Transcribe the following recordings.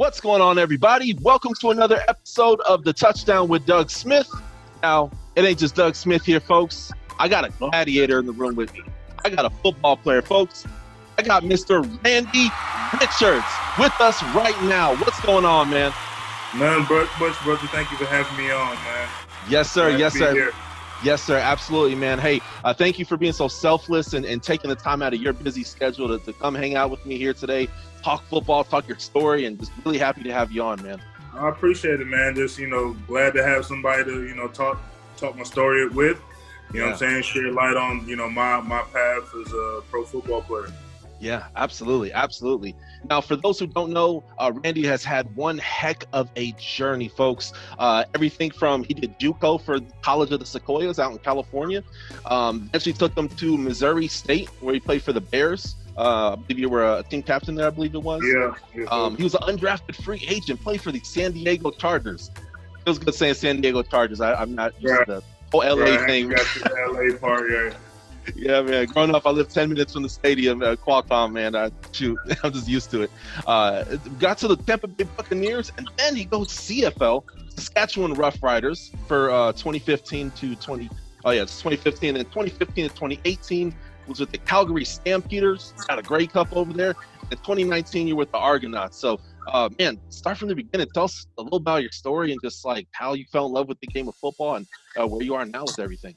What's going on, everybody? Welcome to another episode of the Touchdown with Doug Smith. Now, it ain't just Doug Smith here, folks. I got a gladiator in the room with me. I got a football player, folks. I got Mr. Randy Richards with us right now. What's going on, man? None much, brother. Thank you for having me on, man. Yes, sir. Glad Yes, to be sir. here. Yes, sir. Absolutely, man. Hey, thank you for being so selfless and taking the time out of your busy schedule to come hang out with me here today, talk football, talk your story, and just really happy to have you on, man. I appreciate it, man. Just, glad to have somebody to, talk my story with. You know what I'm saying? Share light on, my path as a pro football player. Yeah, absolutely. Absolutely. Now, for those who don't know, Randy has had one heck of a journey, folks. Everything from he did Juco for College of the Sequoias out in California. Actually took him to Missouri State where he played for the Bears. I believe you were a team captain there, I believe it was. Yeah. He was an undrafted free agent, played for the San Diego Chargers. It feels good saying San Diego Chargers. I'm not used to the whole LA thing. Got the LA part, yeah. Yeah, man. Growing up, I lived 10 minutes from the stadium at Qualcomm, man. I'm just used to it. Got to the Tampa Bay Buccaneers, and then he goes CFL, Saskatchewan Roughriders for 2015 to 20. Oh yeah, it's 2015. And 2015 to 2018 was with the Calgary Stampeders. Got a Grey Cup over there. In 2019, you're with the Argonauts. So, man, start from the beginning. Tell us a little about your story and just like how you fell in love with the game of football and where you are now with everything.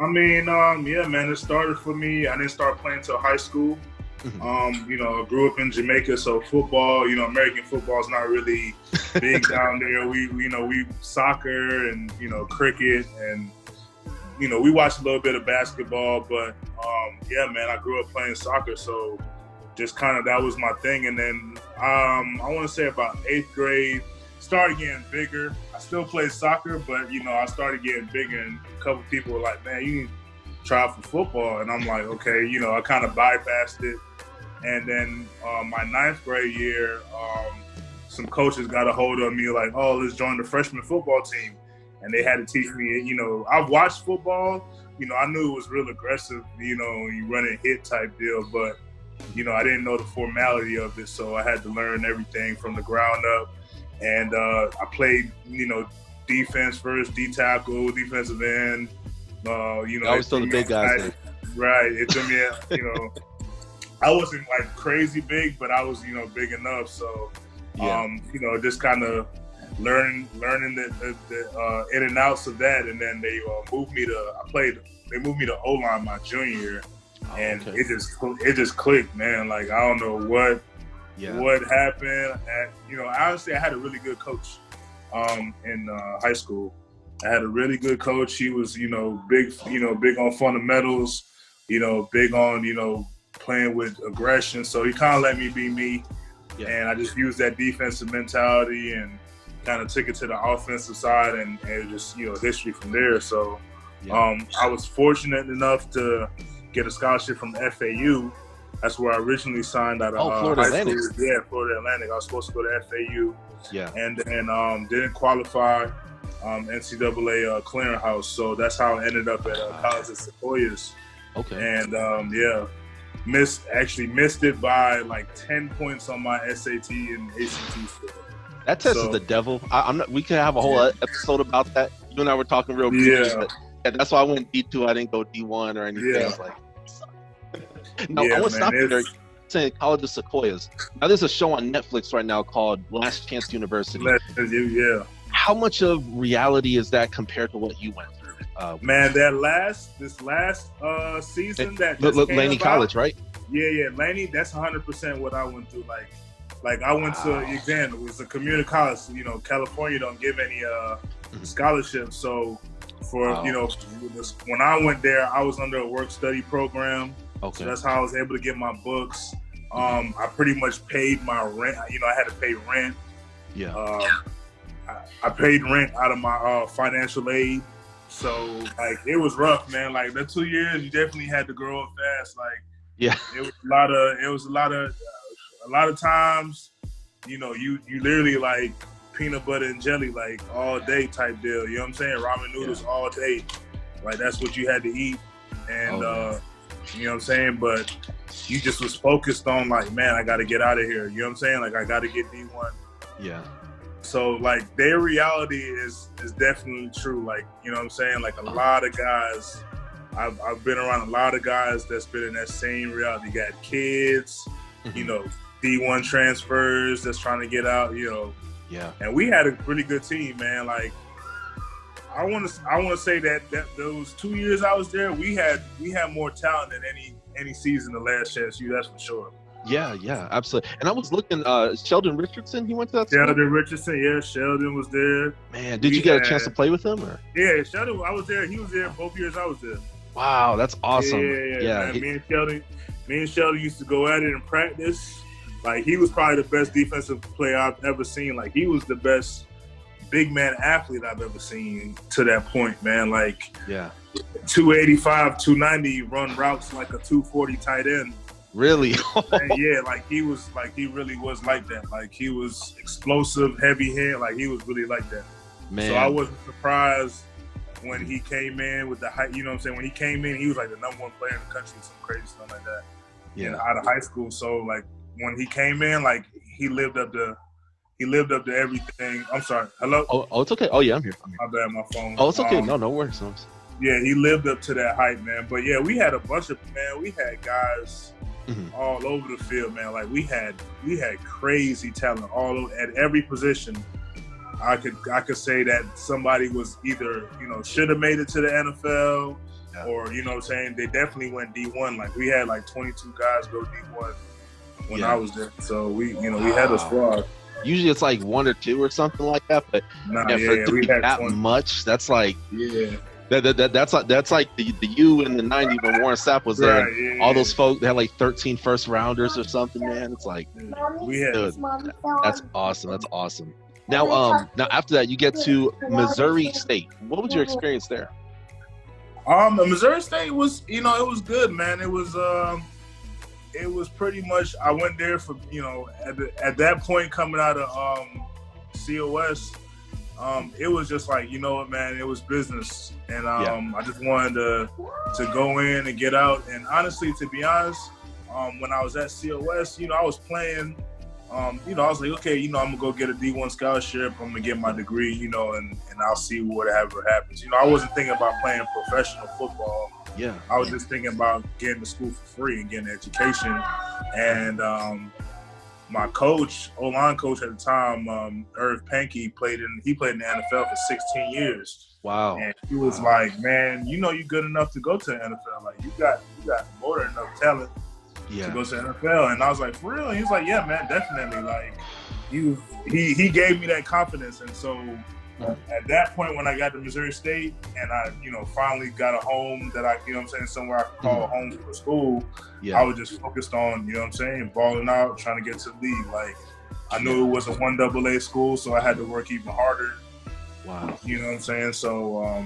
I mean, yeah, man, it started for me. I didn't start playing till high school. I grew up in Jamaica, so football, American football is not really big down there. We soccer and, cricket and, we watched a little bit of basketball, but, yeah, man, I grew up playing soccer. So just kind of, that was my thing. And then I want to say about 8th grade, started getting bigger. I still play soccer, but, I started getting bigger, and a couple people were like, man, you need to try out for football. And I'm like, okay, I kind of bypassed it. And then my 9th grade year, some coaches got a hold of me like, oh, let's join the freshman football team. And they had to teach me, I've watched football. I knew it was real aggressive, you run and hit type deal, but, I didn't know the formality of it. So I had to learn everything from the ground up. And I played, defense first, D-tackle, defensive end. I always told the big guys. Right. It took me, I wasn't like crazy big, but I was, big enough. So, just kind of learning the in and outs of that. And then they moved me to O-line my junior year. And it just clicked, man. Like, I don't know what happened. And, honestly, I had a really good coach in high school. I had a really good coach. He was, big on fundamentals, big on, playing with aggression. So he kind of let me be me. Yeah. And I just used that defensive mentality and kind of took it to the offensive side and just, history from there. So I was fortunate enough to get a scholarship from FAU. That's where I originally signed out of Florida Atlantic. Yeah, Florida Atlantic. I was supposed to go to FAU. Yeah. And didn't qualify NCAA clearinghouse. So that's how I ended up at College of Sequoias. Okay. And missed it by like 10 points on my SAT and ACT score. That test is the devil. We could have a whole episode about that. You and I were talking real briefly. Yeah. But that's why I went D2. I didn't go D1 or anything. Yeah. I was like, no, I want to stop you there. Saying College of Sequoias. Now, there's a show on Netflix right now called Last Chance University. Yeah. How much of reality is that compared to what you went through? Man, this last season that Laney College, right? Yeah, Laney. That's 100% what I went through. Like I went to again. It was a community college. California don't give any scholarships. So for when I went there, I was under a work-study program. Okay. So that's how I was able to get my books. I pretty much paid my rent. I had to pay rent. Yeah. I paid rent out of my financial aid. So like it was rough, man. Like the 2 years, you definitely had to grow up fast. Like it was a lot of times, you literally like peanut butter and jelly like all day type deal. You know what I'm saying? Ramen noodles all day. Like that's what you had to eat. And you know what I'm saying? But you just was focused on like, man, I got to get out of here. You know what I'm saying? Like I got to get D1. Yeah. So like their reality is definitely true. Like, you know what I'm saying? Like a lot of guys, I've been around a lot of guys that's been in that same reality. You got kids, you know, D1 transfers that's trying to get out, you know. Yeah. And we had a really good team, man. Like I want to say that those 2 years I was there, we had more talent than any season the last chance you. That's for sure. Yeah, absolutely. And I was looking, Sheldon Richardson, he went to that school? Sheldon Richardson, yeah, Sheldon was there. Man, did you get a chance to play with him? Or? Yeah, Sheldon, I was there. He was there both years I was there. Wow, that's awesome. Yeah. Man, me and Sheldon used to go at it in practice. Like, he was probably the best defensive player I've ever seen. Like, he was the best big man athlete I've ever seen to that point, man. Like, 285, 290, run routes like a 240 tight end. Really? And yeah, like he really was like that. Like he was explosive, heavy hand. Like he was really like that. Man. So I wasn't surprised when he came in with the height. You know what I'm saying? When he came in, he was like the #1 player in the country, some crazy stuff like that. Yeah. Out of high school. So like when he came in, like he lived up to everything. I'm sorry. Hello? Oh, it's okay. Oh yeah, I'm here. My bad, my phone. Oh, it's okay. No worries. Yeah, he lived up to that hype, man. But yeah, we had a bunch of we had guys all over the field, man. Like we had crazy talent all over, at every position. I could say that somebody was either, you know, should have made it to the NFL or, you know what I'm saying, they definitely went D1. Like we had like 22 guys go D1 when I was there. So we had a squad. Usually it's like 1 or 2 or something like that, but we had that 20. much, that's like that's like the U in the 90s when Warren Sapp was there. All those folks, they had like 13 first rounders or something, man. It's like, dude, that's awesome. Now after that, you get to Missouri State. What was your experience there? Missouri State was, you know, it was good, man. It was pretty much, I went there for, you know, at that point coming out of COS, it was just like, you know what, man, it was business. And I just wanted to go in and get out. And honestly, to be honest, when I was at COS, you know, I was playing, you know, I was like, okay, you know, I'm going to go get a D1 scholarship. I'm going to get my degree, you know, and I'll see whatever happens. You know, I wasn't thinking about playing professional football. Yeah. I was just thinking about getting to school for free and getting an education. And my coach, O-line coach at the time, Irv Pankey, he played in the NFL for 16 years. Wow. And he was like, man, you know you're good enough to go to the NFL. Like you got more than enough talent to go to the NFL. And I was like, for real? And he was like, yeah, man, definitely. Like he gave me that confidence. And so at that point when I got to Missouri State and I, you know, finally got a home that I, you know what I'm saying, somewhere I could call home for school, I was just focused on, you know what I'm saying, balling out, trying to get to the league. Like I knew it was a 1AA school, so I had to work even harder. Wow. You know what I'm saying? So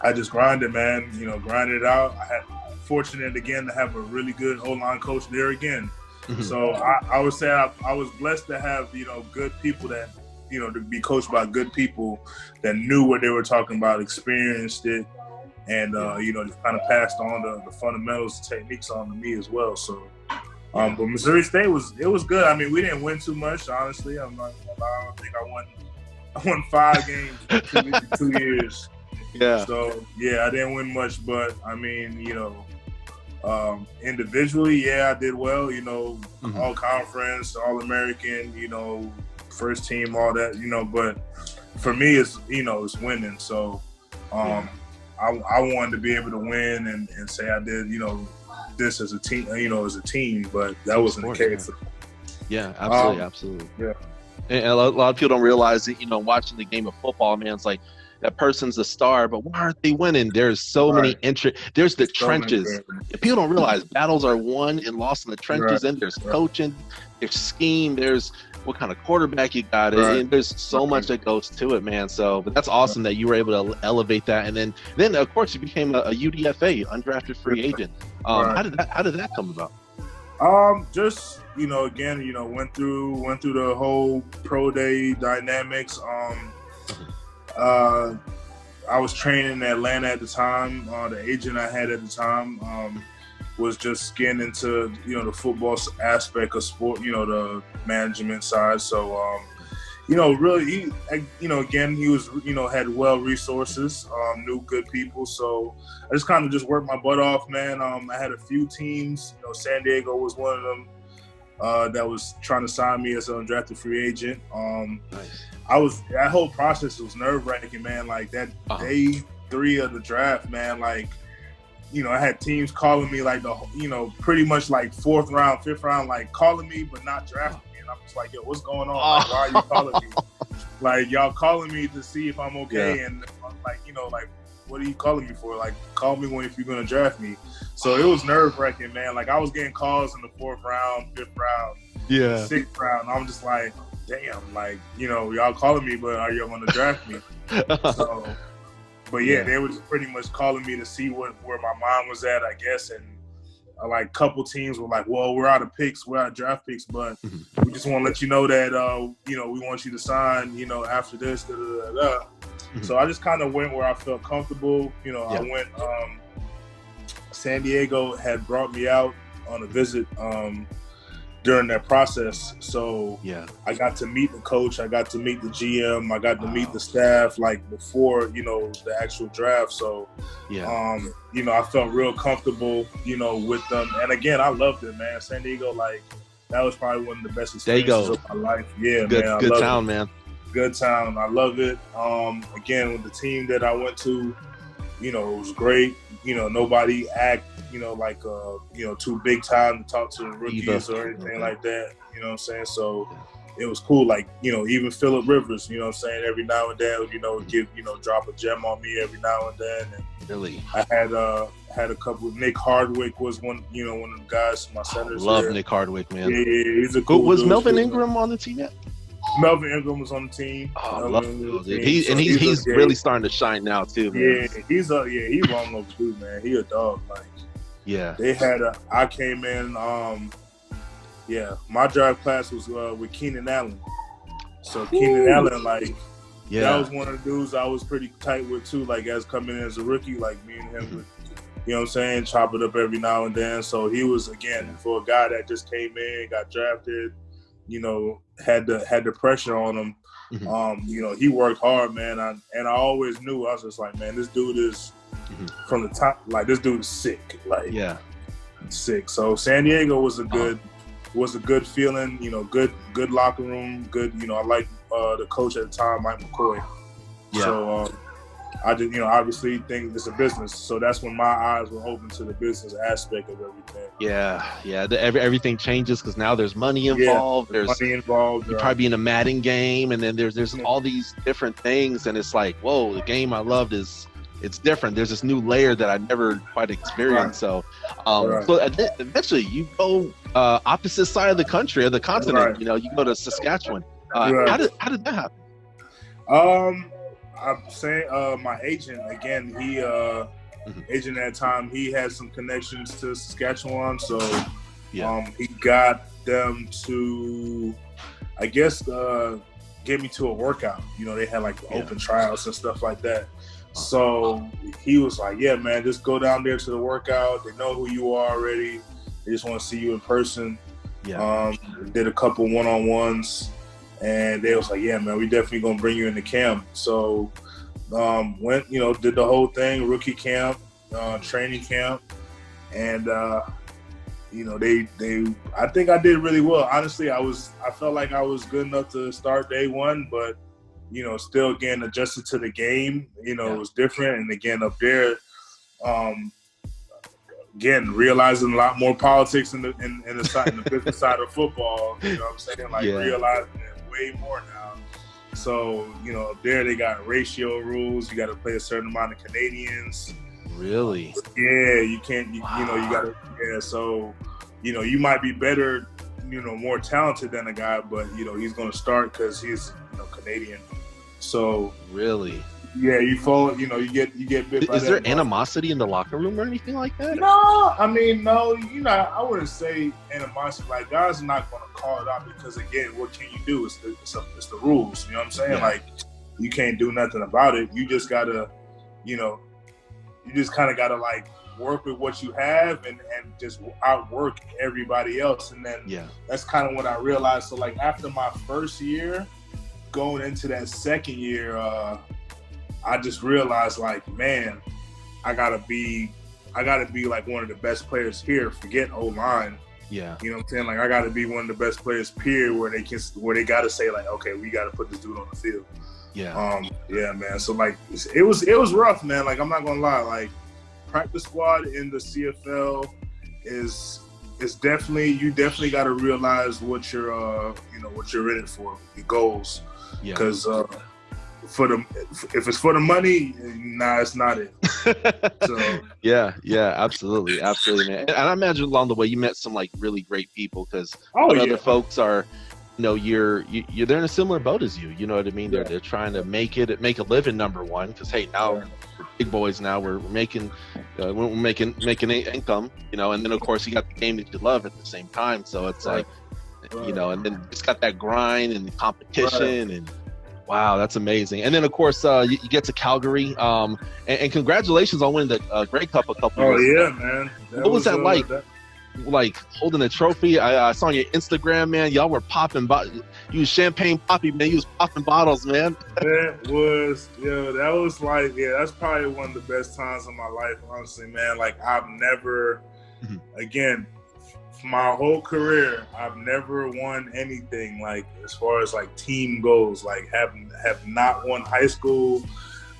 I just grinded, man, you know, grinded it out. I had fortunate again to have a really good O-line coach there again. So I would say I was blessed to have, you know, good people that, you know, to be coached by good people that knew what they were talking about, experienced it, and, you know, just kind of passed on the fundamentals, techniques on to me as well. So, but Missouri State was good. I mean, we didn't win too much, honestly. I'm not gonna lie. I don't think I won 5 games in 2 years. Yeah. So, yeah, I didn't win much, but I mean, you know, individually, I did well, you know, all conference, all American, you know, first team, all that, you know, but for me, it's, you know, it's winning. So I wanted to be able to win and say I did, you know, this as a team, you know, as a team, but that wasn't the case. Yeah, absolutely. Yeah. And a lot of people don't realize that, you know, watching the game of football, man, it's like that person's a star, but why aren't they winning? There's so many there's the trenches. People don't realize battles are won and lost in the trenches, and there's coaching, there's scheme, there's what kind of quarterback you got, and there's so much that goes to it, man. So, but that's awesome that you were able to elevate that, and then of course you became a UDFA, undrafted free agent. How did that come about? Just, you know, again, you know, went through the whole pro day dynamics. I was training in Atlanta at the time. The agent I had at the time was just getting into, you know, the football aspect of sport, you know, the management side. So Really, again, he was, had well resources, knew good people. So I just kind of just worked my butt off, man. I had a few teams. San Diego was one of them that was trying to sign me as an undrafted free agent. Nice. That whole process was nerve wracking, man. Like that day 3 of the draft, man. Like, I had teams calling me like pretty much like 4th round, 5th round, like calling me but not drafting. I'm just like, yo, what's going on? Like, why are you calling me? Like, y'all calling me to see if I'm okay, and like, what are you calling me for? Like, call me if you're gonna draft me. So it was nerve wracking, man. Like, I was getting calls in the 4th round, 5th round, 6th round. I'm just like, damn, like, y'all calling me, but are y'all gonna draft me? So, but they were just pretty much calling me to see where my mind was at, I guess, and. Like, couple teams were like, well, we're out of draft picks, but we just want to let you know that, we want you to sign, after this, So I just kind of went where I felt comfortable. I went, San Diego had brought me out on a visit during that process. So I got to meet the coach. I got to meet the GM. I got to meet the staff, like, before, the actual draft. So, I felt real comfortable, with them. And again, I loved it, man. San Diego, like, that was probably one of the best experiences of my life. Yeah, man. Good town, man. Good town. I love it. Again, with the team that I went to, it was great. Nobody act, like, too big time to talk to rookies or anything like that. You know what I'm saying? So it was cool. Like, even Phillip Rivers, every now and then, drop a gem on me every now and then. And really? I had a couple. Nick Hardwick was one of the guys, my centers. Love there. Nick Hardwick, man. Yeah, he's a cool Was dude. Melvin Ingram on the team yet? Melvin Ingram was on the team. Oh, I love him. He's really starting to shine now too, man. Yeah, he's long overdue, man. He a dog. Like, they had I came in. My draft class was with Keenan Allen. So Keenan Allen, like, that was one of the dudes I was pretty tight with too. Like, as coming in as a rookie, like, me and him would, chop it up every now and then. So he was, again, for a guy that just came in, got drafted, had the pressure on him. He worked hard, man. I always knew, I was just like, man, this dude is from the top. Like, this dude is sick. Like, sick. So San Diego was a good feeling. Good locker room. Good. I liked the coach at the time, Mike McCoy. So I just, obviously think it's a business. So that's when my eyes were open to the business aspect of everything. Everything changes because now there's money involved. There's money involved. You probably be in a Madden game, and then there's all these different things, and it's like, whoa, the game I loved it's different. There's this new layer that I never quite experienced. So, so eventually you go opposite side of the country or the continent. You go to Saskatchewan. How did that happen? I'm saying my agent, again, agent at that time, he had some connections to Saskatchewan, so he got them to, I guess, get me to a workout. They had like open tryouts and stuff like that. So he was like, yeah, man, just go down there to the workout. They know who you are already. They just want to see you in person. Did a couple one-on-ones. And they was like, yeah, man, we definitely going to bring you into camp. So went, did the whole thing, rookie camp, training camp. And, I think I did really well. Honestly, I felt like I was good enough to start day one, but, still, again, adjusted to the game, it was different. And again, up there, again, realizing a lot more politics in the business side of football, you know what I'm saying? Like, realizing it way more now. So, up there they got ratio rules. You got to play a certain amount of Canadians. Really? Yeah, you can't, you got to, so, you might be better, more talented than a guy, but, he's going to start because he's, Canadian. So. Really? Yeah, you fall. You get bit by that. Is there animosity in the locker room or anything like that? No, I mean, no. I wouldn't say animosity. Like, guys are not going to call it out because, again, what can you do? It's the rules. You know what I'm saying? Like, you can't do nothing about it. You just gotta, you just kind of gotta like work with what you have and just outwork everybody else. And then that's kind of what I realized. So, like, after my first year, going into that second year, I just realized, like, man, I gotta be like one of the best players here. Forget O-line. Yeah. You know what I'm saying? Like, I gotta be one of the best players, period, where they gotta say, like, okay, we gotta put this dude on the field. Yeah. Yeah, man. So, like, it was rough, man. Like, I'm not gonna lie. Like, practice squad in the CFL is definitely, you definitely got to realize what you're in it for, your goals. Yeah. Because if it's for the money, nah, it's not it. So yeah, absolutely, man. And I imagine along the way you met some like really great people, because other folks are, you're there in a similar boat as you. You know what I mean? They're trying to make a living, number one, because hey, now we're big boys. Now we're making income. And then of course you got the game that you love at the same time. So it's like, and then it's got that grind and the competition and. Wow, that's amazing. And then, of course, you get to Calgary. And congratulations on winning the Grey Cup a couple years ago. Oh, yeah, man. What was that like? Like, holding a trophy? I saw on your Instagram, man. Y'all were popping. You was champagne poppy, man. You was popping bottles, man. That was like, that's probably one of the best times of my life, honestly, man. Like, I've never, again, my whole career, I've never won anything, like, as far as like team goes. Like, have not won high school.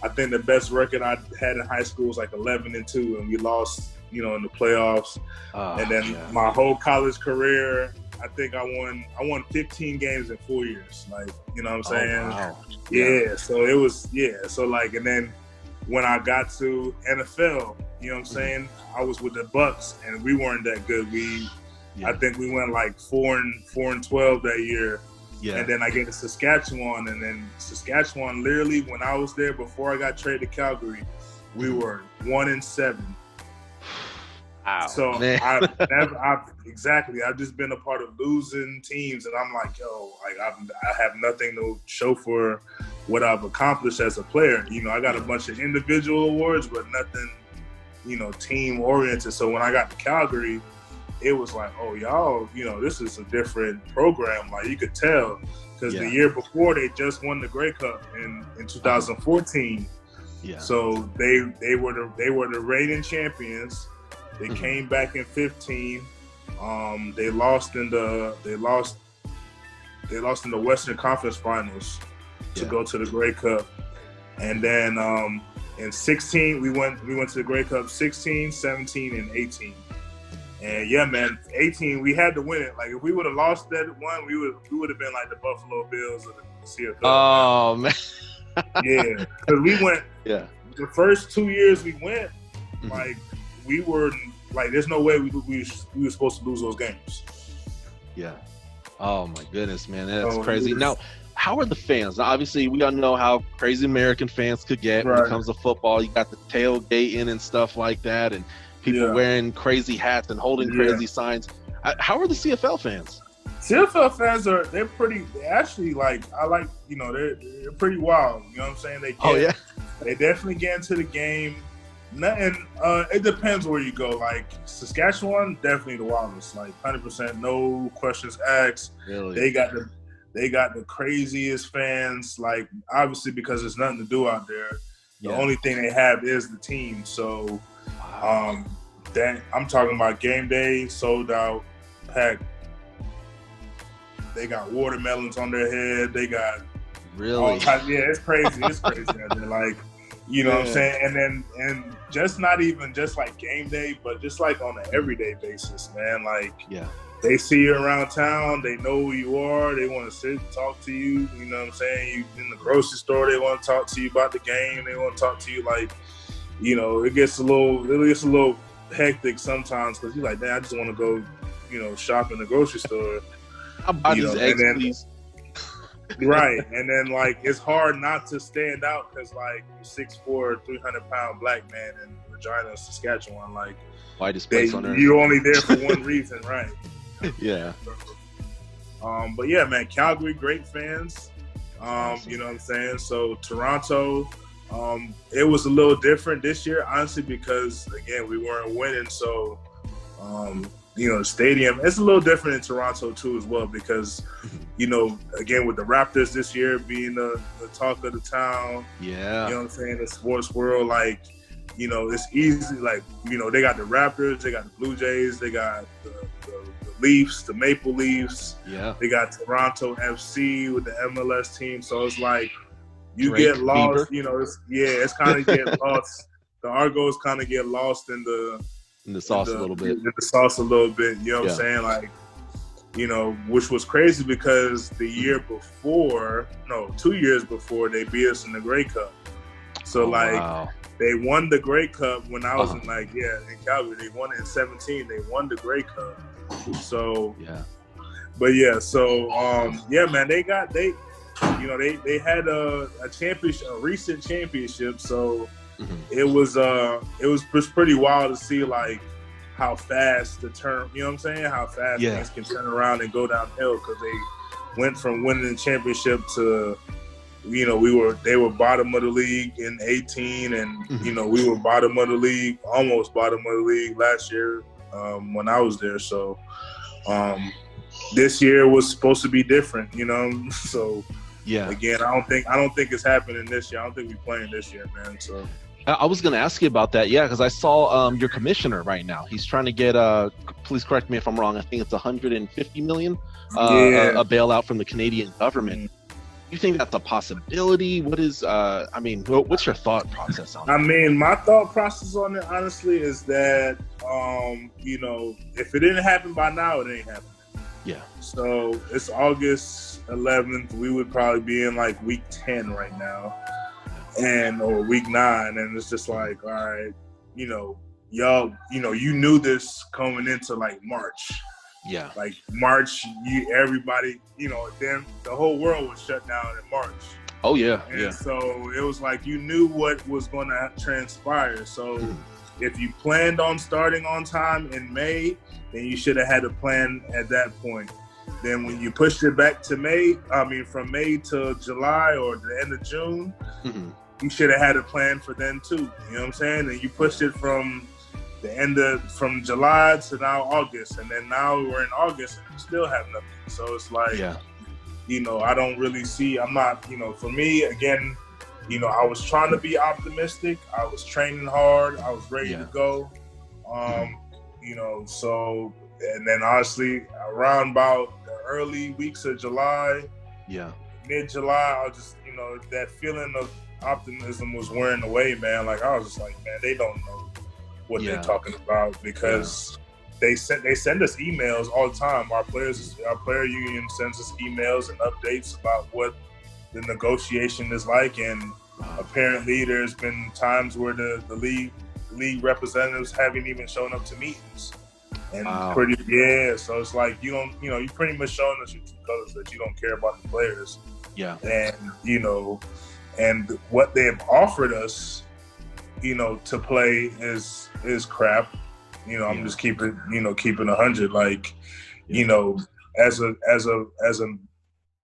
I think the best record I had in high school was like 11-2, and we lost, in the playoffs. And then my whole college career, I think I won 15 games in 4 years. Like, you know what I'm saying? Wow. Yeah. So it was, So like, and then when I got to NFL, you know what I'm saying? I was with the Bucks, and we weren't that good. I think we went like 4-12 that year. Yeah. And then I get to Saskatchewan, and then Saskatchewan, literally, when I was there before I got traded to Calgary, we were 1-7. Wow. So I've just been a part of losing teams, and I'm like, like I have nothing to show for what I've accomplished as a player. I got a bunch of individual awards, but nothing, team oriented. So when I got to Calgary, it was like, oh, y'all, this is a different program. Like, you could tell, because the year before they just won the Grey Cup in 2014. Yeah. So they were the reigning champions. They came back in 15. They lost in the Western Conference Finals to go to the Grey Cup. And then in 16 we went to the Grey Cup 16, 17, and 18. And yeah, man, 18 we had to win it. Like, if we would have lost that one, we would have been like the Buffalo Bills of the CFL. Oh man. Yeah, because we went. Yeah. The first 2 years we went, like, we were like, there's no way we were supposed to lose those games. Yeah. Oh my goodness, man, that's crazy. Now, how are the fans? Now, obviously, we all know how crazy American fans could get when it comes to football. You got the tailgating and stuff like that, and people wearing crazy hats and holding crazy signs. How are the CFL fans? CFL fans they're pretty. They actually, like, I like, they're pretty wild. You know what I'm saying? They definitely get into the game. Nothing. It depends where you go. Like, Saskatchewan, definitely the wildest. Like, 100%, no questions asked. Really? They got the craziest fans. Like, obviously, because there's nothing to do out there. The only thing they have is the team. So, that I'm talking about game day, sold out, packed. They got watermelons on their head. They got all types. Yeah, it's crazy. It's crazy out there. Like, you know what I'm saying? And just not even just like game day, but just like on an everyday basis, man. Like, they see you around town. They know who you are. They want to sit and talk to you. You know what I'm saying? You in the grocery store, they want to talk to you about the game. They want to talk to you, like, it gets a little hectic sometimes, because you're like, man, I just want to go, shop in the grocery store. I'll buy these eggs, please. Right. And then, like, it's hard not to stand out, because, like, you're 6'4", 300-pound black man in Regina, Saskatchewan. Like, whitest place on earth. You're only there for one reason, right? Yeah. But yeah, man, Calgary, great fans. You know what I'm saying? So Toronto, it was a little different this year, honestly, because again, we weren't winning. So, the stadium. It's a little different in Toronto too as well because, again with the Raptors this year being the talk of the town. Yeah. You know what I'm saying? The sports world, like, it's easy. Like, they got the Raptors, they got the Blue Jays, they got the Leafs, the Maple Leafs. Yeah. They got Toronto FC with the MLS team. So it's like you Drake, get lost. Bieber. It's kind of get lost. The Argos kind of get lost in the sauce a little bit. In the sauce a little bit. You know what I'm saying? Like, which was crazy because the year before, 2 years before, they beat us in the Grey Cup. So they won the Grey Cup when I was in Calgary. They won it in 2017. They won the Grey Cup. So man, they had a championship, a recent championship. So it was pretty wild to see like how fast the turn, you know what I'm saying? How fast things can turn around and go downhill because they went from winning the championship to, they were bottom of the league in 2018, and we were bottom of the league, almost bottom of the league last year when I was there. So this year was supposed to be different, So again, I don't think it's happening this year. I don't think we're playing this year, man. So I was going to ask you about that, because I saw your commissioner right now. He's trying to get please correct me if I'm wrong. I think it's $150 million a bailout from the Canadian government. You think that's a possibility? What is, what's your thought process on it? My thought process on it, honestly, is that, if it didn't happen by now, it ain't happening. Yeah. So it's August 11th. We would probably be in like week 10 right now, or week 9, and it's just like, all right, y'all, you knew this coming into like March. Yeah. Like March, everybody, then the whole world was shut down in March. Oh yeah. And so it was like you knew what was going to transpire. So if you planned on starting on time in May, then you should have had a plan at that point. Then when you pushed it back to from May to July or the end of June, you should have had a plan for then too. You know what I'm saying? And you pushed it from from July to now August, and then now we're in August and we still have nothing. So it's like, I don't really see. I'm not, for me, again, I was trying to be optimistic. I was training hard. I was ready to go. So, and then honestly, around about the early weeks of July, mid-July, I just, that feeling of optimism was wearing away, man. Like, I was just like, man, they don't know what they're talking about because they send us emails all the time. Our player union sends us emails and updates about what the negotiation is like, and apparently there's been times where the league representatives haven't even shown up to meetings. And so it's like you pretty much showing us your true colors that you don't care about the players. Yeah. And and what they've offered us, to play is crap. I'm just keeping 100. Like, as a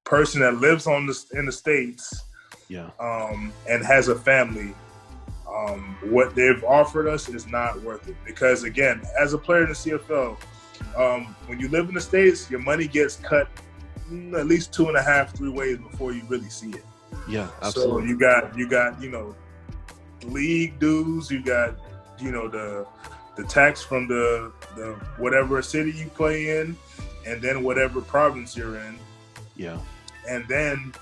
person that lives in the States, and has a family, what they've offered us is not worth it. Because again, as a player in the CFL, when you live in the States, your money gets cut at least 2.5-3 ways before you really see it. Yeah, absolutely. So you got league dues, you got the tax from the whatever city you play in, and then whatever province you're in, and then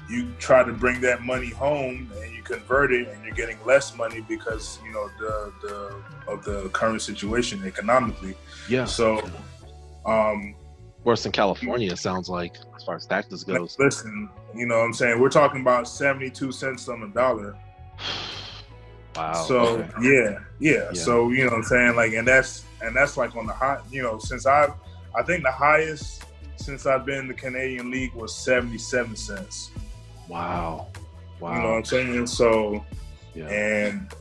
you try to bring that money home and you convert it and you're getting less money because of the current situation economically. Worse than California, it sounds like, as far as taxes goes. Listen, what I'm saying, we're talking about 72 cents on the dollar. Wow. So so what I'm saying, like, and that's like on the high, since I think the highest since I've been in the Canadian League was 77 cents. Wow. You know what I'm saying? So and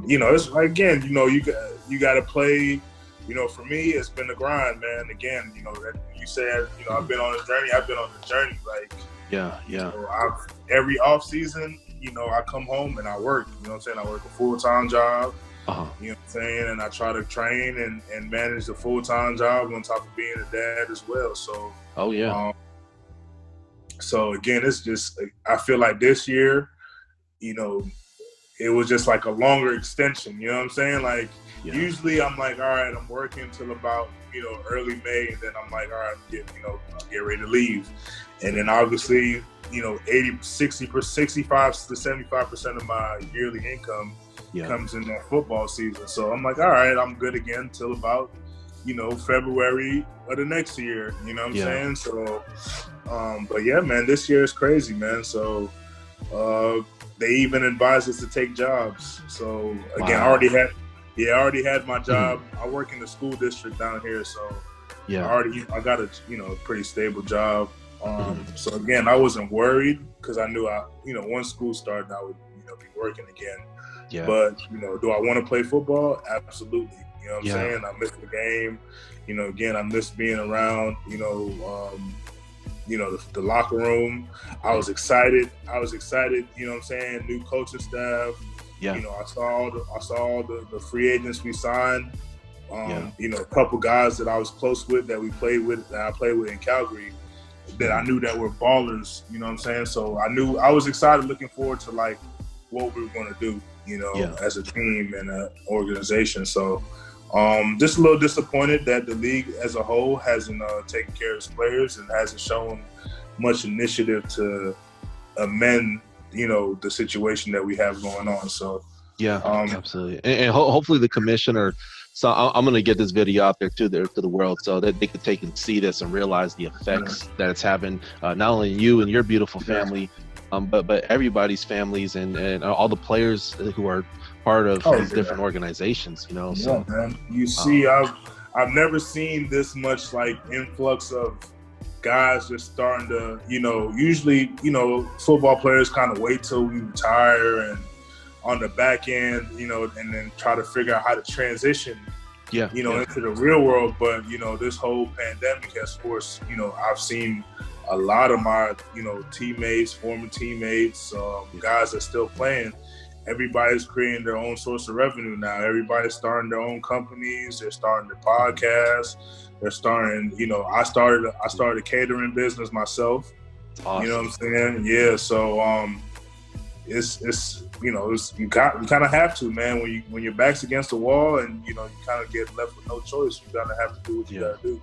it's like, again, you got to play. For me, it's been a grind, man. Again, that you said, I've been on a journey. I've been on the journey, like every off season. I come home and I work. You know what I'm saying? I work a full-time job. You know what I'm saying? And I try to train and manage the full-time job on top of being a dad as well. So, so again, it's just, I feel like this year, you know, it was just like a longer extension. You know what I'm saying? Like, usually I'm like, all right, I'm working till about, you know, early May, and then I'm like, all right, I'll get ready to leave. And then obviously, you know, 65 to 75% of my yearly income comes in that football season. So I'm like, all right, I'm good again till about, you know, February of the next year. You know what I'm saying? So, but yeah, man, this year is crazy, man. So they even advised us to take jobs. So again, I already had my job. I work in the school district down here, so I got a, you know, pretty stable job. So again, I wasn't worried because I knew once school started, I would, you know, be working again. But, you know, do I want to play football? Absolutely. You know what I'm saying? I miss the game. You know, again, I miss being around, you know, the locker room. I was excited, you know what I'm saying? New coaching staff. You know, I saw all the free agents we signed. You know, a couple guys that I was close with that I played with in Calgary that I knew that were ballers, you know what I'm saying? So I was excited, looking forward to like what we were going to do, you know, as a team and an organization. So just a little disappointed that the league as a whole hasn't taken care of its players and hasn't shown much initiative to amend, you know, the situation that we have going on. So absolutely. And hopefully the commissioner. So I'm going to get this video out there to the world so that they could take and see this and realize the effects that it's having, not only you and your beautiful family, but everybody's families and all the players who are part of these different organizations, you know. So man. You see, I've never seen this much like influx of guys just starting to, you know, usually, you know, football players kind of wait till we retire and on the back end, you know, and then try to figure out how to transition, you know, into the real world. But, you know, this whole pandemic has forced, you know, I've seen a lot of my, you know, teammates, former teammates, guys that are still playing. Everybody's creating their own source of revenue now. Everybody's starting their own companies. They're starting their podcasts. They're starting, you know, I started a catering business myself. Awesome. You know what I'm saying? Yeah. So, it's you know, you kind of have to, man, when your back's against the wall and, you know, you kind of get left with no choice. You gotta have to do what you gotta do.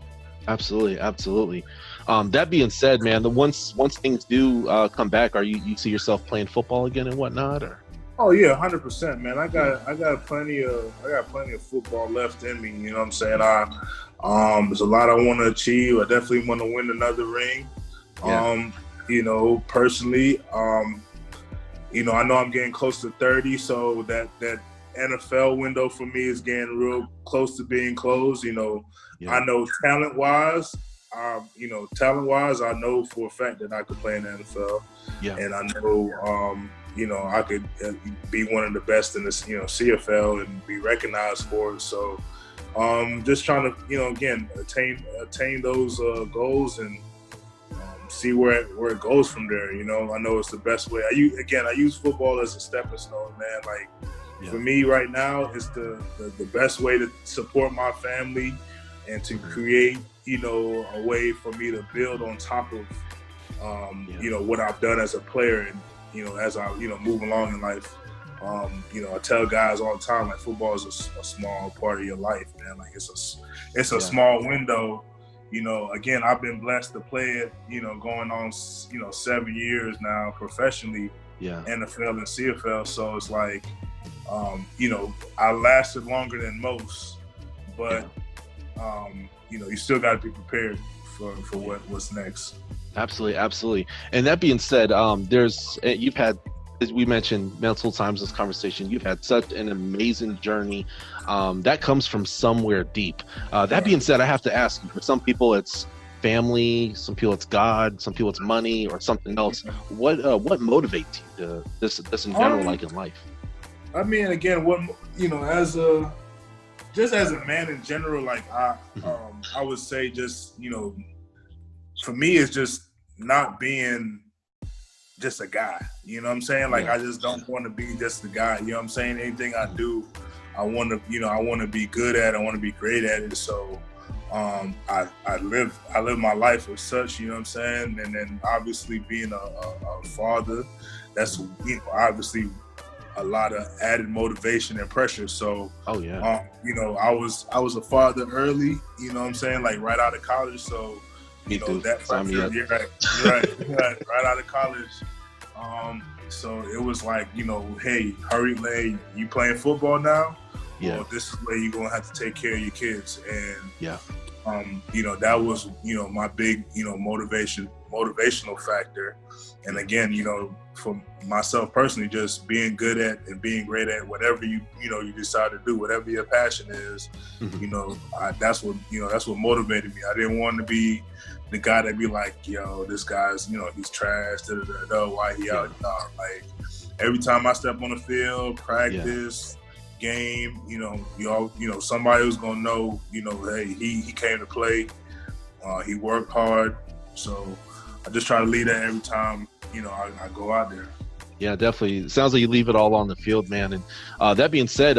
Absolutely. That being said, man, once things do come back, you see yourself playing football again and whatnot, or? Oh yeah, 100%, man. I got plenty of football left in me. You know what I'm saying? There's a lot I want to achieve. I definitely want to win another ring. You know, personally, you know, I know I'm getting close to 30, so that NFL window for me is getting real close to being closed. You know, I know talent-wise, I know for a fact that I could play in the NFL. And I know, you know, I could be one of the best in this, you know, CFL and be recognized for it. So, just trying to, you know, again, attain those goals and see where it goes from there. You know, I know it's the best way. I use football as a stepping stone, man. Like for me right now, it's the best way to support my family and to create, you know, a way for me to build on top of, you know, what I've done as a player. And, you know, as I, you know, move along in life, you know, I tell guys all the time, like, football is a small part of your life, man. Like it's a small window. You know, again, I've been blessed to play it, you know, going on, you know, 7 years now professionally, NFL and CFL. So it's like, you know, I lasted longer than most, but, you know, you still got to be prepared for what's next. Absolutely. And that being said, you've had, as we mentioned multiple times in this conversation, you've had such an amazing journey that comes from somewhere deep. That being said, I have to ask you, for some people it's family, some people it's God, some people it's money or something else. What motivates you to this in general, like in life? I mean, again, what, you know, as a man in general, like I would say just, you know, for me, it's just not being just a guy, you know what I'm saying? Like, I just don't want to be just a guy, you know what I'm saying? Anything I do, I want to be good at it. I want to be great at it. So I live my life as such, you know what I'm saying? And then obviously being a father, that's, obviously a lot of added motivation and pressure. So, I was a father early, you know what I'm saying? Like right out of college. So, that pressure, right out of college. So it was like, hey, hurry, you playing football now? Yeah. Well, this is where you're going to have to take care of your kids. And, yeah. That was, my big, motivational factor. And again, for myself personally, just being good at and being great at whatever you decide to do, whatever your passion is, that's what motivated me. I didn't want to be the guy that be like, this guy's, he's trash, why he out? No, like every time I step on the field, practice, game, somebody was gonna know, hey, he came to play, he worked hard. So I just try to lead that every time, I go out there. Yeah, definitely. It sounds like you leave it all on the field, man. And that being said,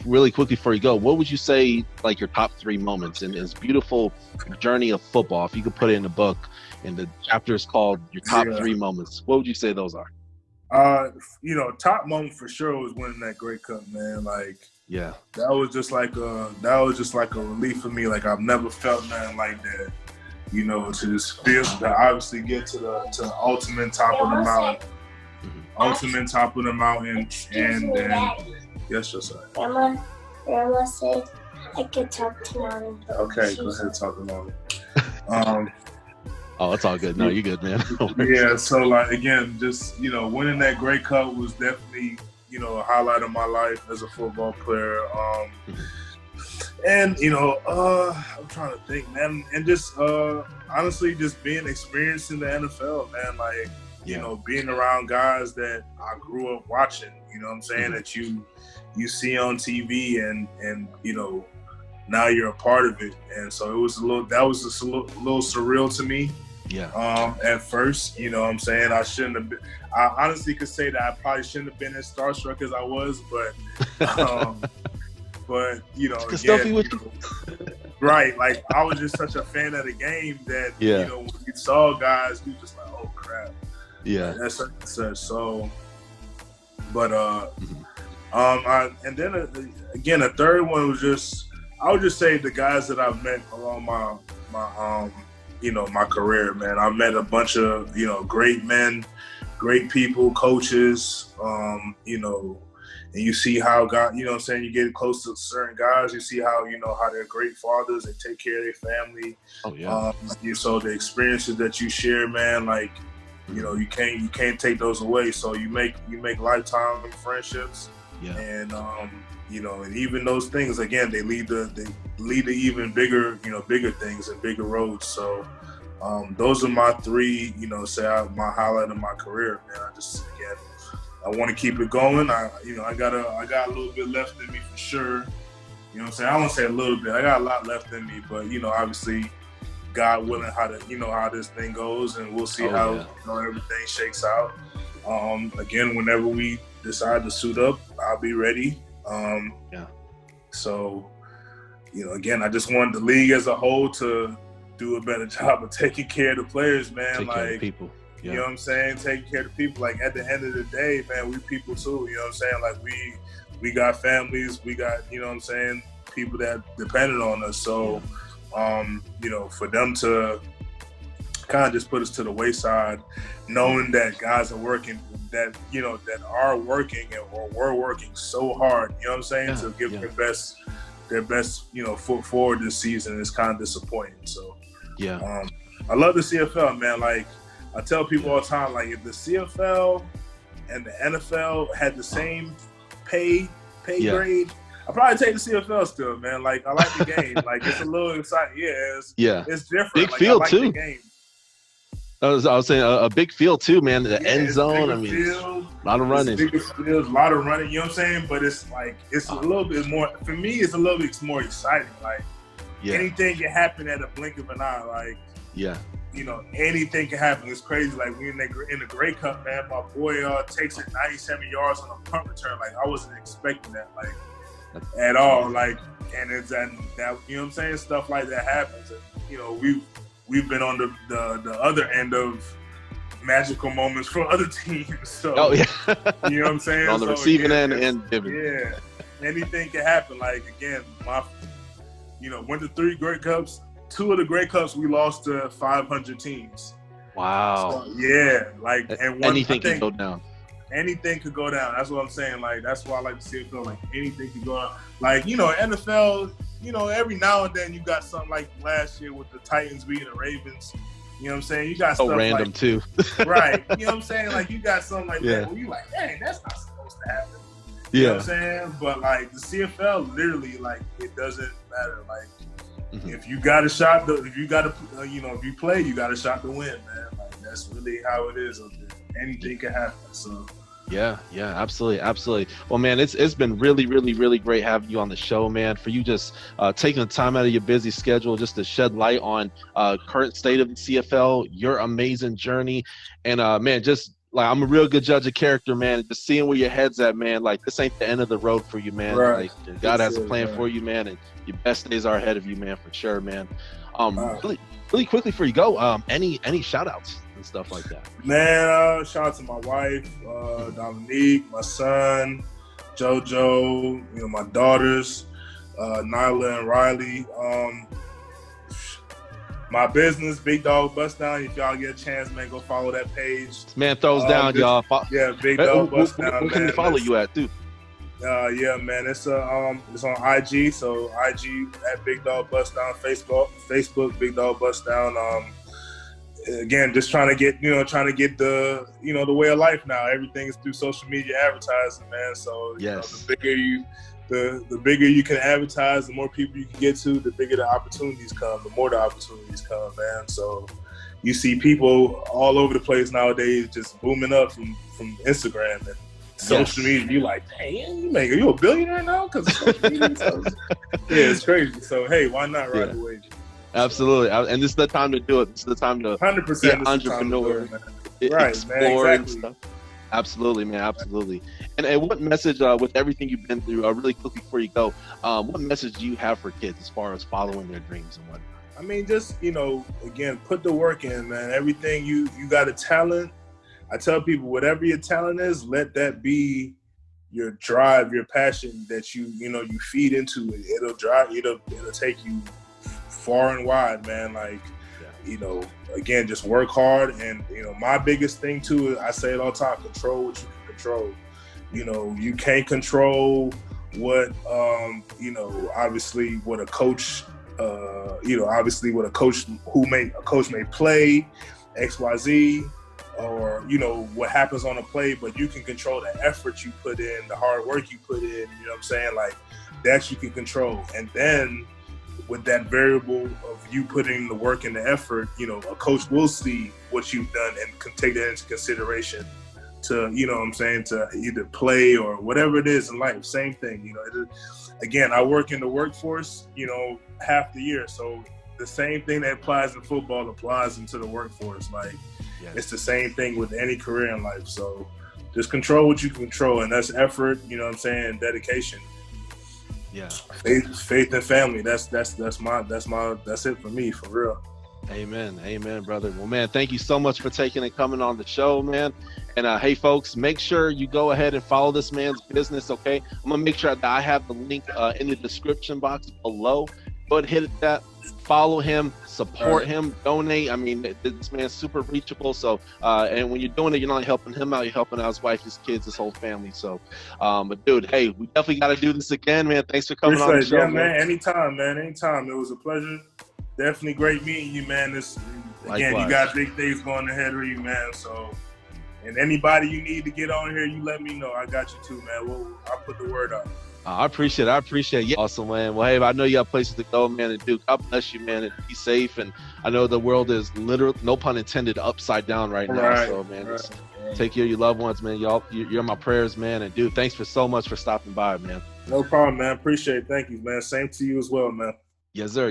really quickly before you go, what would you say like your top 3 moments in this beautiful journey of football? If you could put it in a book and the chapter is called your top 3 moments, what would you say those are? Top moment for sure was winning that Grey Cup, man. Like, yeah, that was just like a relief for me. Like I've never felt nothing like that. To just feel to obviously get to the ultimate top of the mountain. Ultimate top of the mountain, and then yes, just like Grandma said I could talk to Mommy. Okay, go ahead, talk to Mommy. Oh, it's all good. No, you're good, man. Yeah, so like again, just winning that Grey Cup was definitely a highlight of my life as a football player. And I'm trying to think, man, and just honestly, just being experienced in the NFL, man, like. Being around guys that I grew up watching, what I'm saying, that you see on TV and now you're a part of it. And so it was a little surreal to me. Yeah. At first, what I'm saying, I honestly could say that I probably shouldn't have been as starstruck as I was, but right. Like I was just such a fan of the game that, when you saw guys, you just like, oh crap. Yeah, that's so. But and then again, a third one was just I would just say the guys that I've met along my my career, man. I met a bunch of great men, great people, coaches, and you see how God, what I'm saying, you get close to certain guys, you see how how they're great fathers, they take care of their family. Oh yeah. So the experiences that you share, man, like. You can't take those away. So you make lifetime friendships, and and even those things again they lead to even bigger bigger things and bigger roads. So those are my 3 my highlight of my career, man. I want to keep it going. I got a little bit left in me for sure. What I'm saying, I won't say a little bit. I got a lot left in me, but obviously. God willing, how this thing goes, and we'll see how everything shakes out. Again, whenever we decide to suit up, I'll be ready. So, again, I just wanted the league as a whole to do a better job of taking care of the players, man. Take care of people. Yeah. You know what I'm saying? Taking care of the people. Like at the end of the day, man, we people too. You know what I'm saying? Like we got families. We got what I'm saying, people that depended on us. So. For them to kind of just put us to the wayside, knowing that guys are working, that are working or were working so hard, what I'm saying, to give their best, foot forward this season is kind of disappointing. So, I love the CFL, man. Like I tell people all the time, like if the CFL and the NFL had the same pay grade. I probably take the CFL still, man. Like I like the game. Like it's a little exciting. It's different. Big like, field I like too. The game. I was saying a big field too, man. The end zone. I mean, field, a lot of running. Bigger field, a lot of running. You know what I'm saying? But it's like it's a little bit more. For me, it's a little bit more exciting. Like anything can happen at a blink of an eye. Like anything can happen. It's crazy. Like we in the Grey Cup, man. My boy takes it 97 yards on a punt return. Like I wasn't expecting that. Like. at all. Like, and it's that you know what I'm saying, stuff like that happens. And, you know, we've been on the other end of magical moments for other teams. So you know what I'm saying? On the receiving end and giving. Yeah. Anything can happen. Like, again, went to 3 Grey Cups. 2 of the Grey Cups we lost to 500 teams. Wow. So, yeah, like, and anything can go down. Anything could go down. That's what I'm saying. Like, that's why I like to see it feel like anything could go down. Like, you know, NFL, you know, every now and then you got something like last year with the Titans beating the Ravens. You know what I'm saying? You got stuff random like, too. Right. You know what I'm saying? Like, you got something like that where you like, dang, that's not supposed to happen. You know what I'm saying? But like the CFL, literally, like, it doesn't matter. Like, if you got a shot, if you play, you got a shot to win, man. Like, that's really how it is up there. Anything can happen. So. Yeah, absolutely. Well, man, it's been really, really, really great having you on the show, man. For you just taking the time out of your busy schedule just to shed light on current state of the CFL, your amazing journey, and man, just like, I'm a real good judge of character, man. Just seeing where your head's at, man. Like, this ain't the end of the road for you, man. Right. Like, God has a plan for you, man, and your best days are ahead of you, man, for sure, man. Really quickly before you go, any shout outs and stuff like that? Man, shout out to my wife, Dominique, my son, JoJo, you know, my daughters, Nyla and Riley. My business, Big Dog Bust Down. If y'all get a chance, man, go follow that page. Man throws down, y'all. Yeah, Big Dog Bust Down. Where can they follow you at, too? Yeah, man, it's on IG, so IG at Big Dog Bust Down, Facebook Big Dog Bust Down. Again, just trying to get the, you know, the way of life now. Everything is through social media advertising, man. So you know, the bigger you can advertise, the more people you can get to, the bigger the opportunities come, the more the opportunities come, man. So you see people all over the place nowadays just booming up from Instagram and social media. You like, dang, are you a billionaire now? Because social media. Yeah, it's crazy. So hey, why not ride the wave? Absolutely, and this is the time to do it. This is the time to 100% be an entrepreneur, explore man, and stuff. Absolutely, man, absolutely. And what message, with everything you've been through, really quickly before you go, what message do you have for kids as far as following their dreams and whatnot? I mean, just, you know, again, put the work in, man. Everything you got a talent. I tell people, whatever your talent is, let that be your drive, your passion that you feed into it. It'll take you far and wide, man. Like, you know, again, just work hard. And, you know, my biggest thing too is, I say it all the time, control what you can control. You know, you can't control what, you know, obviously what a coach, what a coach may play, XYZ, or, you know, what happens on a play, but you can control the effort you put in, the hard work you put in, you know what I'm saying? Like, that you can control. And then with that variable of you putting the work and the effort, you know, a coach will see what you've done and can take that into consideration to, you know what I'm saying, to either play or whatever it is in life. Same thing, you know. Again, I work in the workforce, you know, half the year. So the same thing that applies in football applies into the workforce. Like, it's the same thing with any career in life. So just control what you can control, and that's effort, you know what I'm saying, dedication. Yeah. Faith and family. That's it for me, for real. Amen, brother. Well, man, thank you so much for taking and coming on the show, man. And hey, folks, make sure you go ahead and follow this man's business, okay? I'm gonna make sure that I have the link in the description box below. Go ahead, hit that, follow him, support him, donate. I mean, this man's super reachable. So, and when you're doing it, you're not only helping him out, you're helping out his wife, his kids, his whole family. So, but dude, hey, we definitely got to do this again, man. Thanks for coming on the show, man. Anytime, man. Anytime. It was a pleasure. Definitely great meeting you, man. Again, you got big things going ahead of you, man. So, and anybody you need to get on here, you let me know. I got you too, man. I'll put the word out. I appreciate it. Yeah. Awesome, man. Well, hey, I know you have places to go, man. And Duke, God bless you, man. And be safe. And I know the world is literally, no pun intended, upside down right now. Right. So, man, just take care of your loved ones, man. You're my prayers, man. And Duke, thanks for so much for stopping by, man. No problem, man. Appreciate it. Thank you, man. Same to you as well, man. Yes, sir.